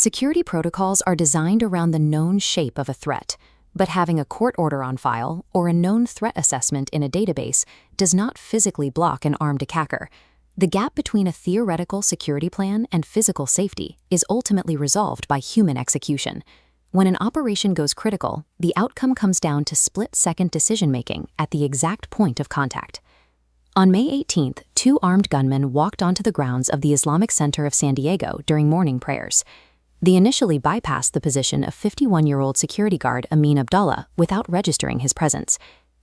Security protocols are designed around the known shape of a threat, but having a court order on file or a known threat assessment in a database does not physically block an armed attacker. The gap between a theoretical security plan and physical safety is ultimately resolved by human execution. When an operation goes critical, the outcome comes down to split-second decision-making at the exact point of contact. On May 18th, two armed gunmen walked onto the grounds of the Islamic Center of San Diego during morning prayers. They initially bypassed the position of 51-year-old security guard Amin Abdullah without registering his presence.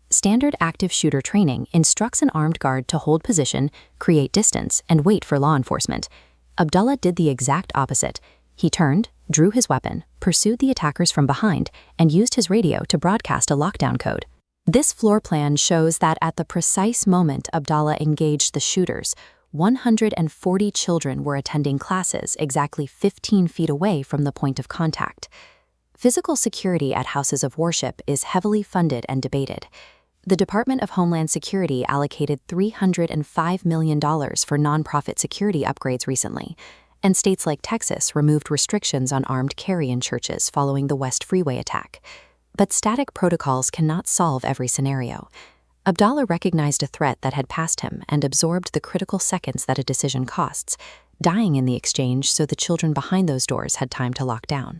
Standard active shooter training instructs an armed guard to hold position, create distance, and wait for law enforcement. Abdullah did the exact opposite. He turned, drew his weapon, pursued the attackers from behind, and used his radio to broadcast a lockdown code. This floor plan shows that at the precise moment Abdullah engaged the shooters, 140 children were attending classes exactly 15 feet away from the point of contact. Physical security at houses of worship is heavily funded and debated. The Department of Homeland Security allocated $305 million for nonprofit security upgrades recently, and states like Texas removed restrictions on armed carry in churches following the West Freeway attack. But static protocols cannot solve every scenario. Abdullah recognized a threat that had passed him and absorbed the critical seconds that a decision costs, dying in the exchange so the children behind those doors had time to lock down.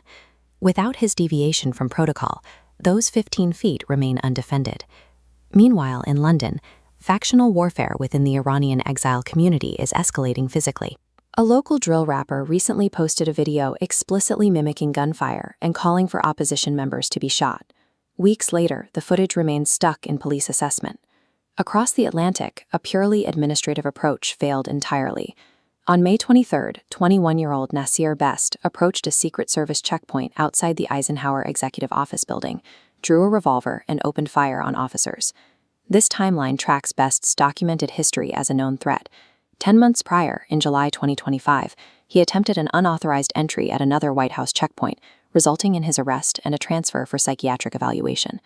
Without his deviation from protocol, those 15 feet remain undefended. Meanwhile, in London, factional warfare within the Iranian exile community is escalating physically. A local drill rapper recently posted a video explicitly mimicking gunfire and calling for opposition members to be shot. Weeks later, the footage remains stuck in police assessment. Across the Atlantic, a purely administrative approach failed entirely. On May 23rd, 21-year-old Nasir approached a Secret Service checkpoint outside the Eisenhower Executive Office building, drew a revolver, and opened fire on officers. This timeline tracks Best's documented history as a known threat. 10 months prior, in July 2025, he attempted an unauthorized entry at another White House checkpoint, resulting in his arrest and a transfer for psychiatric evaluation.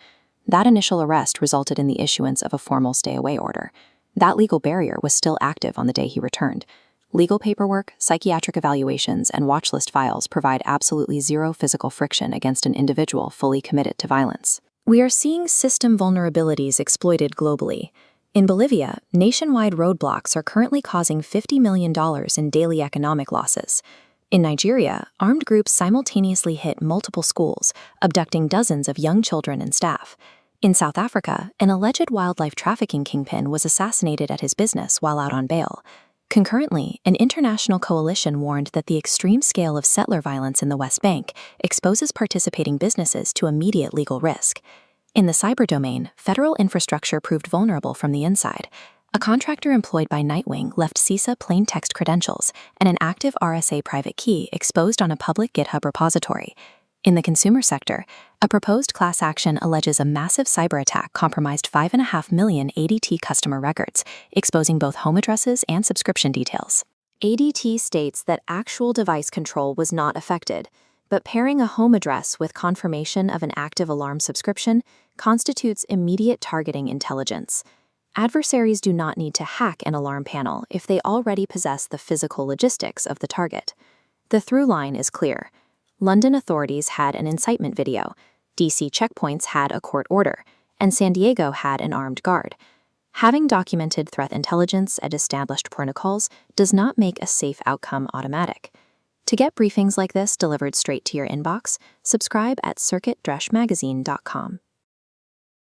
That initial arrest resulted in the issuance of a formal stay-away order. That legal barrier was still active on the day he returned. Legal paperwork, psychiatric evaluations, and watchlist files provide absolutely zero physical friction against an individual fully committed to violence. We are seeing system vulnerabilities exploited globally. In Bolivia, nationwide roadblocks are currently causing $50 million in daily economic losses. In Nigeria, armed groups simultaneously hit multiple schools, abducting dozens of young children and staff. In South Africa, an alleged wildlife trafficking kingpin was assassinated at his business while out on bail. Concurrently, an international coalition warned that the extreme scale of settler violence in the West Bank exposes participating businesses to immediate legal risk. In the cyber domain, federal infrastructure proved vulnerable from the inside. A contractor employed by Nightwing left CISA plain text credentials and an active RSA private key exposed on a public GitHub repository. In the consumer sector, a proposed class action alleges a massive cyber attack compromised 5.5 million ADT customer records, exposing both home addresses and subscription details. ADT states that actual device control was not affected, but pairing a home address with confirmation of an active alarm subscription constitutes immediate targeting intelligence. Adversaries do not need to hack an alarm panel if they already possess the physical logistics of the target. The through line is clear. London authorities had an incitement video, DC checkpoints had a court order, and San Diego had an armed guard. Having documented threat intelligence and established protocols does not make a safe outcome automatic. To get briefings like this delivered straight to your inbox, subscribe at circuit-magazine.com.